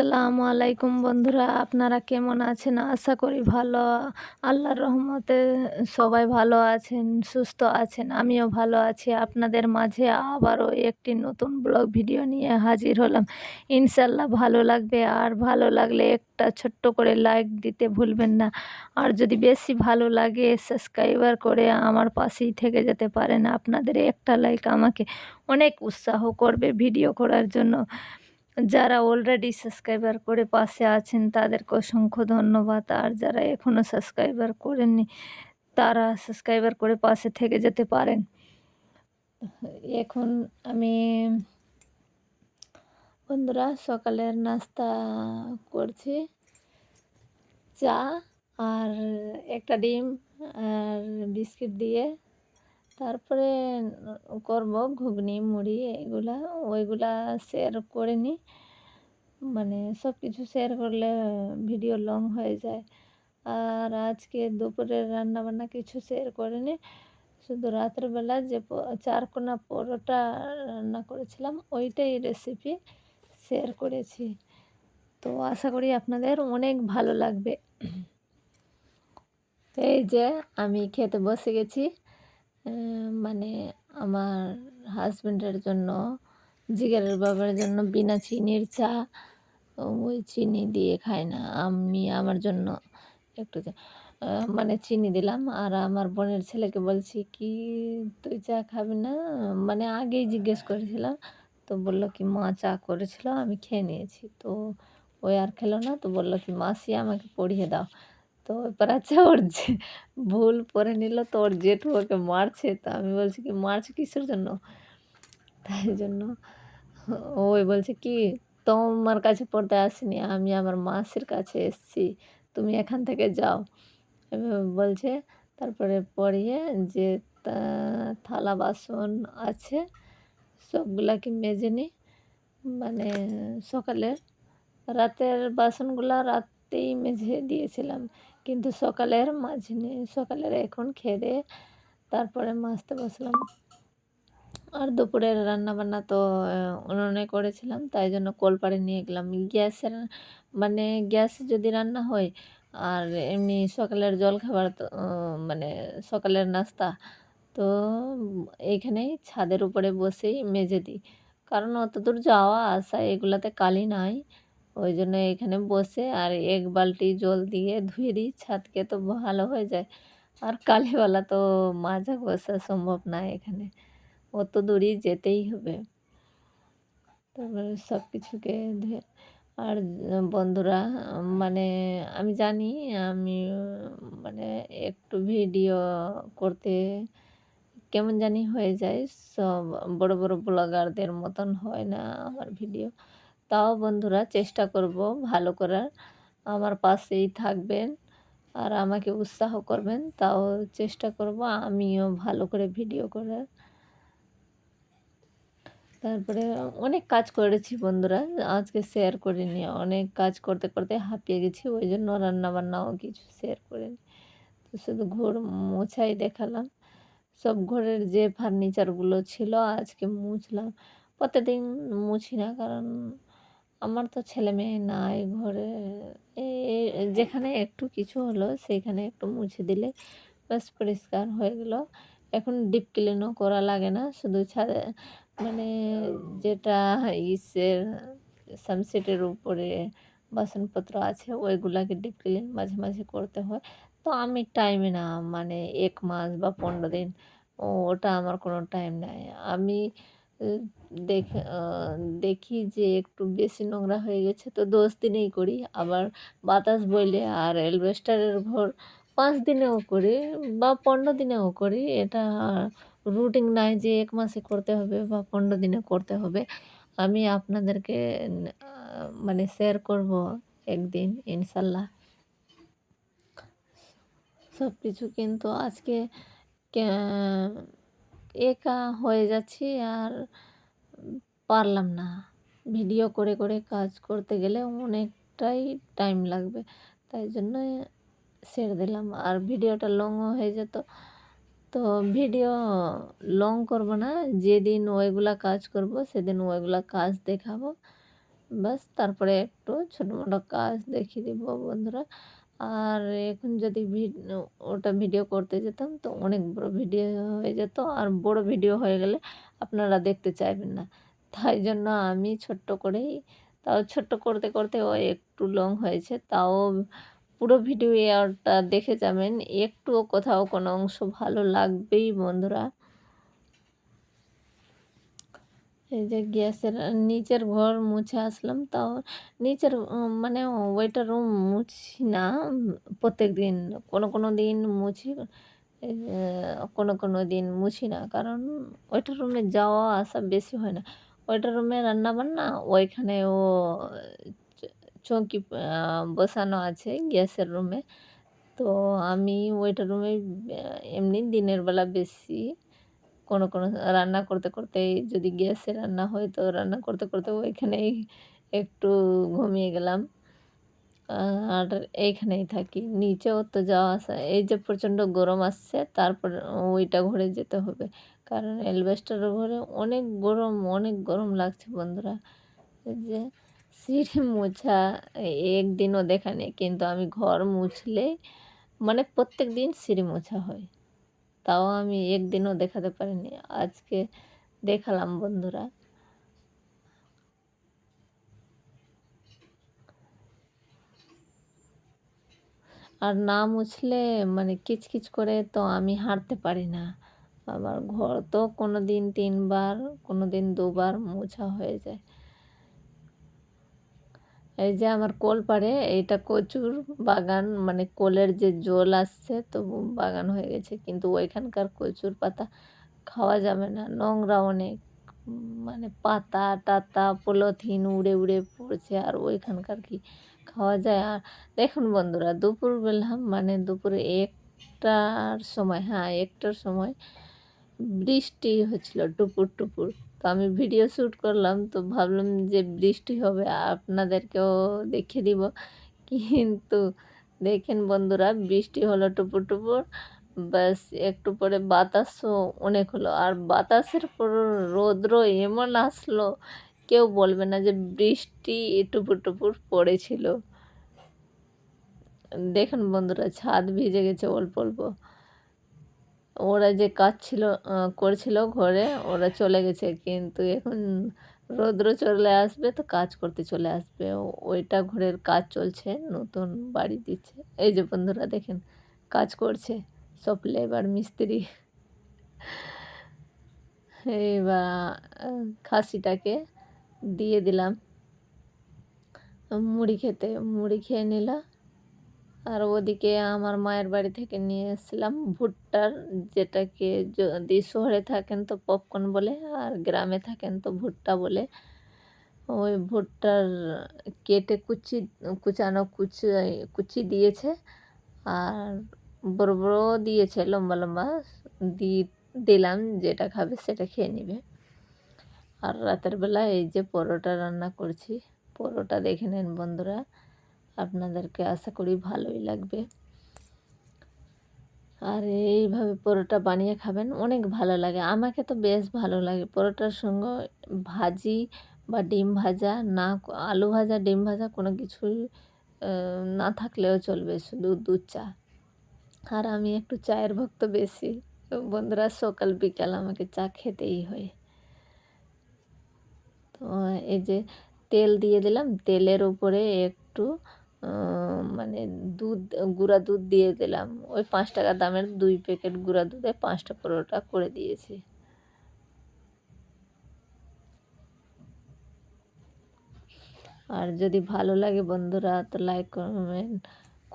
আসসালামু আলাইকুম বন্ধুরা, আপনারা কেমন আছেন? আশা করি ভালো। আল্লাহর রহমতে সবাই ভালো আছেন, সুস্থ আছেন। আমিও ভালো আছি। আপনাদের মাঝে আবারও একটি নতুন ব্লগ ভিডিও নিয়ে হাজির হলাম। ইনশাআল্লাহ ভালো লাগবে, আর ভালো লাগলে একটা ছোট্ট করে লাইক দিতে ভুলবেন না। আর যদি বেশি ভালো লাগে সাবস্ক্রাইবার করে আমার পাশেই থেকে যেতে পারেন। আপনাদের একটা লাইক আমাকে অনেক উৎসাহ করবে ভিডিও করার জন্য। যারা অলরেডি সাবস্ক্রাইবার করে পাশে আছেন তাদেরকে অসংখ্য ধন্যবাদ। আর যারা এখনও সাবস্ক্রাইবার করেননি তারা সাবস্ক্রাইবার করে পাশে থেকে যেতে পারেন। এখন আমি বন্ধুরা সকালের নাস্তা করছি। চা আর একটা ডিম আর বিস্কিট দিয়ে। তারপরে করব ঘুগনি, মুড়ি এগুলা, ওইগুলা শেয়ার করে নিই। মানে সব কিছু শেয়ার করলে ভিডিও লং হয়ে যায়। আর আজকে দুপুরের রান্নাবান্না কিছু শেয়ার করিনি। শুধু রাতের বেলা যে চারকোনা পরোটা রান্না করেছিলাম ওইটাই রেসিপি শেয়ার করেছি। তো আশা করি আপনাদের অনেক ভালো লাগবে। এই যে আমি খেতে বসে গেছি। মানে আমার হাজব্যান্ডের জন্য, জিগারের বাবার জন্য বিনা চিনির চা। ওই চিনি দিয়ে খায় না। আমি আমার জন্য একটু মানে চিনি দিলাম। আর আমার বোনের ছেলেকে বলছি, "কি তুই চা খাবি না?" মানে আগেই জিজ্ঞেস করেছিলাম। তো বলল কি, "মা চা করেছিল, আমি খেয়ে নিয়েছি।" তো ওই আর খেলো না। তো বলল কি, "মাসি আমাকে পড়িয়ে দাও।" তো এবার আচ্ছা ওর যে ভুল পড়ে নিল, তো ওর জেঠু ওকে মারছে। তো আমি বলছি কি, "মারছে কিসের জন্য?" তাই জন্য ওই বলছে কি, "তোমার কাছে পড়তে আসিনি, আমি আমার মাসির কাছে এসেছি, তুমি এখান থেকে যাও।" এভাবে বলছে। তারপরে পড়িয়ে যে তা থালা বাসন আছে সবগুলাকে মেজে নিই। মানে সকালের, রাতের বাসনগুলা রাতেই মেজে দিয়েছিলাম। কিন্তু সকালের মাজিনি। সকালের এখন খেয়ে দেয়ে তারপরে মাজতে বসলাম। আর দুপুরের রান্নাবান্না তো উনুনে করেছিলাম, তাই জন্য কলপাড়ে নিয়ে গেলাম। গ্যাসের মানে গ্যাসে যদি রান্না হয় আর এমনি সকালের জলখাবার তো মানে সকালের নাস্তা তো এইখানেই ছাদের উপরে বসেই মেজে দিই। কারণ অতদূর যাওয়া আসা এগুলাতে কালি নাই। ওই জন্য এখানে বসে আর ১ বালতি জল দিয়ে ধুয়ে দিই, ছাদকে তো ভালো হয়ে যায়। আর কালিওয়ালা তো মাজা ঘষা সম্ভব না এখানে। অত দূরই যেতেই হবে। তারপরে সব কিছুকে ধুয়ে আর বন্ধুরা, মানে আমি জানি আমি মানে একটু ভিডিও করতে কেমন জানি হয়ে যায়। সব বড়, বড় ব্লগারদের মতন হয় না আমার ভিডিও। তাও বন্ধুরা চেষ্টা করব ভালো করার। আমার পাশেই থাকবেন আর আমাকে উৎসাহ করবেন। তাও চেষ্টা করব আমিও ভালো করে ভিডিও করার। তারপরে অনেক কাজ করেছি বন্ধুরা, আজকে শেয়ার করিনি। অনেক কাজ করতে, করতে হাঁপিয়ে গেছি। ওইজন্য রান্নাবান্নাও কিছু শেয়ার করিনি। তো শুধু ঘর মোছাই দেখালাম। সব ঘরের যে ফার্নিচারগুলো ছিল আজকে মুছলাম। প্রতিদিন মুছি না, কারণ আমার তো ছেলেমেয়ে নাই ঘরে। এ যেখানে একটু কিছু হলো সেইখানে একটু মুছে দিলে ব্যাস পরিষ্কার হয়ে গেল। এখন ডিপ ক্লিনও করা লাগে না। শুধু ছাদে মানে যেটা ইসের সানসেটের উপরে বাসনপত্র আছে ওইগুলাকে ডিপ ক্লিন মাঝে, মাঝে করতে হয়। তো আমি টাইমে না, মানে ১ মাস বা ১৫ দিন ওটা আমার কোনো টাইম নাই। আমি এ দেখ আ দেখি যে একটু বেশি নোংরা হয়ে গেছে তো ১০ দিনেই করি। আবার বাতাস বইলে আর অ্যালবেস্টারের ঘর ৫ দিনেও করি বা ১৫ দিনেও করি। এটা রুটিন নাই যে ১ মাসে করতে হবে বা ১৫ দিনে করতে হবে। আমি আপনাদেরকে আ মানে শেয়ার করব একদিন ইনশাল্লাহ। সবকিছু কিন্তু আজকে ক্যা একা হয়ে যাচ্ছি আর পারলাম না। ভিডিও করে, করে কাজ করতে গেলে অনেকটাই টাইম লাগবে। তাই জন্য ছেড়ে দিলাম। আর ভিডিওটা লংও হয়ে যেত। তো ভিডিও লং করব না। যেদিন ওইগুলা কাজ করব সেদিন ওইগুলা কাজ দেখাবো। ব্যাস তারপরে একটু ছোটোমোটো কাজ দেখিয়ে দিব বন্ধুরা। আর এখন যদি ওটা ভিডিও করতে যেতাম তো অনেক বড় ভিডিও হয়ে যেত, আর বড় ভিডিও হয়ে গেলে আপনারা দেখতে চাইবেন না। তাই জন্য আমি ছোট্ট করেই, তাও ছোট্ট করতে করতে ওই একটু লং হয়েছে, তাও পুরো ভিডিওটা দেখে যাবেন, একটুও কোথাও কোনো অংশ ভালো লাগবেই বন্ধুরা। এই যে গ্যাসের নিচের ঘর মুছে আসলাম, তাও নিচের মানে ওইটা রুম মুছি না প্রত্যেকদিন। কোনো দিন মুছি, কোনো দিন মুছি না। কারণ ওইটা রুমে যাওয়া আসা বেশি হয় না। ওইটা রুমে রান্নাবান্না, ওইখানেও চ চৌকি বসানো আছে গ্যাসের রুমে। তো আমি ওইটা রুমেই এমনি দিনের বেলা বেশি কোনো রান্না করতেই যদি গ্যাসে রান্না হয় তো রান্না করতে ওইখানেই একটু ঘুমিয়ে গেলাম। আর এইখানেই থাকি। নিচেও তো যাওয়া আসা, এই যে প্রচণ্ড গরম আসছে, তারপর ওইটা ঘরে যেতে হবে। কারণ অ্যালবেস্টারের ঘরে অনেক গরম লাগছে বন্ধুরা। এই যে সিঁড়ি মোছা একদিনও দেখা নেই, কিন্তু আমি ঘর মুছলে মানে প্রত্যেকদিন সিঁড়ি মোছা হয়। তাও আমি একদিনও দেখাতে পারিনি। আজকে দেখালাম বন্ধুরা। আর না মুছলে মানে কিচকিচ করে তো আমি হাঁটতে পারি না। আবার ঘর তো কোনোদিন ৩ বার, কোনোদিন ২ বার মোছা হয়ে যায়। এই যে আমার কোল পাড়ে এইটা কচুর বাগান, মানে কোলের যে জল আসছে তো বাগান হয়ে গেছে। কিন্তু ওইখানকার কচুর পাতা খাওয়া যাবে না, নোংরা অনেক। মানে পাতা-টাতা পলিথিন উড়ে পড়ছে, আর ওইখানকার কি খাওয়া যায়? আর দেখুন বন্ধুরা, দুপুরবেলা মানে দুপুরে ১টার সময়, হ্যাঁ ১টার সময় বৃষ্টি হচ্ছিল টুপুর। তো আমি ভিডিও শ্যুট করলাম, তো ভাবলাম যে বৃষ্টি হবে আপনাদেরকেও দেখিয়ে দিব। কিন্তু দেখেন বন্ধুরা, বৃষ্টি হলো টুপুর। ব্যাস একটু পরে বাতাসও অনেক হলো। আর বাতাসের পর রৌদ্র এমন আসলো, কেউ বলবে না যে বৃষ্টি টুপুর পড়েছিল। দেখুন বন্ধুরা, ছাদ ভিজে গেছে অল্প। ওরা যে কাজ করছিল ঘরে, ওরা চলে গেছে। কিন্তু এখন রৌদ্র চলে আসবে তো কাজ করতে চলে আসবে। ওইটা ঘরের কাজ চলছে, নতুন বাড়ি দিচ্ছে। এই যে বন্ধুরা দেখেন, কাজ করছে সব লেবার মিস্ত্রি। এইবার খাসিটাকে দিয়ে দিলাম মুড়ি খেয়ে নিল। আর ওদিকে আমার মায়ের বাড়ি থেকে নিয়ে এসেছিলাম ভুট্টার, যেটাকে যদি শহরে থাকেন তো পপকর্ন বলে, আর গ্রামে থাকেন তো ভুট্টা বলে। ওই ভুট্টার কেটে কুচি দিয়েছে, আর বড় দিয়েছে লম্বা দিলাম, যেটা খাবে সেটা খেয়ে নেবে। আর রাতের বেলা এই যে পরোটা রান্না করছি, পরোটা দেখে নেন বন্ধুরা, আপনাদেরকে আশা করি ভালোই লাগবে। আর এইভাবে পরোটা বানিয়ে খাবেন, অনেক ভালো লাগে। আমাকে তো বেশ ভালো লাগে পরোটার সঙ্গে ভাজি বা ডিম ভাজা, না আলু ভাজা, ডিম ভাজা কোনো কিছুই না থাকলেও চলবে, শুধু দুধ চা। আর আমি একটু চায়ের ভক্ত বেশি। তো বন্ধুরা, সকাল বিকাল আমাকে চা খেতেই হয়। তো এই যে তেল দিয়ে দিলাম, তেলের উপরে একটু মানে গুঁড়া দুধ দিয়ে দিলাম। ওই ৫ টাকা দামের ২ প্যাকেট গুঁড়া দুধে ৫টা পরোটা করে দিয়েছি। আর যদি ভালো লাগে বন্ধুরা, তো লাইক কমেন্ট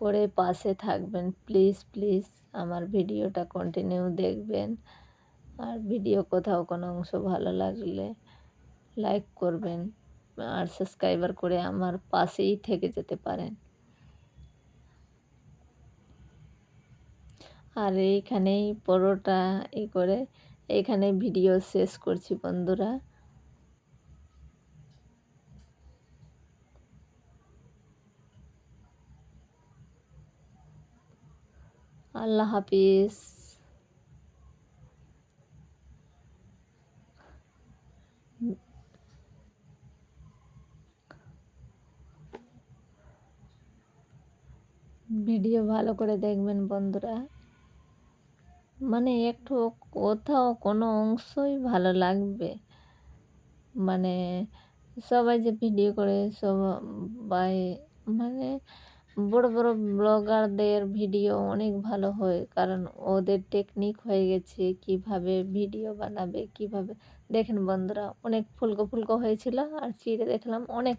করে পাশে থাকবেন প্লিজ। আমার ভিডিওটা কন্টিনিউ দেখবেন। আর ভিডিও কোথাও কোনো অংশ ভালো লাগলে লাইক করবেন, আর সাবস্ক্রাইবার করে আমার পাশেই থেকে যেতে পারেন। আর এইখানেই পরোটা করে এইখানে ভিডিও শেষ করছি বন্ধুরা। আল্লাহ হাফিজ। ভিডিও ভালো করে দেখবেন বন্ধুরা। মানে একটু কোথাও কোনো অংশই ভালো লাগবে। মানে সবাই যে ভিডিও করে সবাই মানে বড়, বড় ব্লগারদের ভিডিও অনেক ভালো হয়। কারণ ওদের টেকনিক হয়ে গেছে কিভাবে ভিডিও বানাবে, কিভাবে দেখেন বন্ধুরা অনেক ফুলকো, ফুলকো হয়েছিল আর চিড়ে দেখলাম অনেক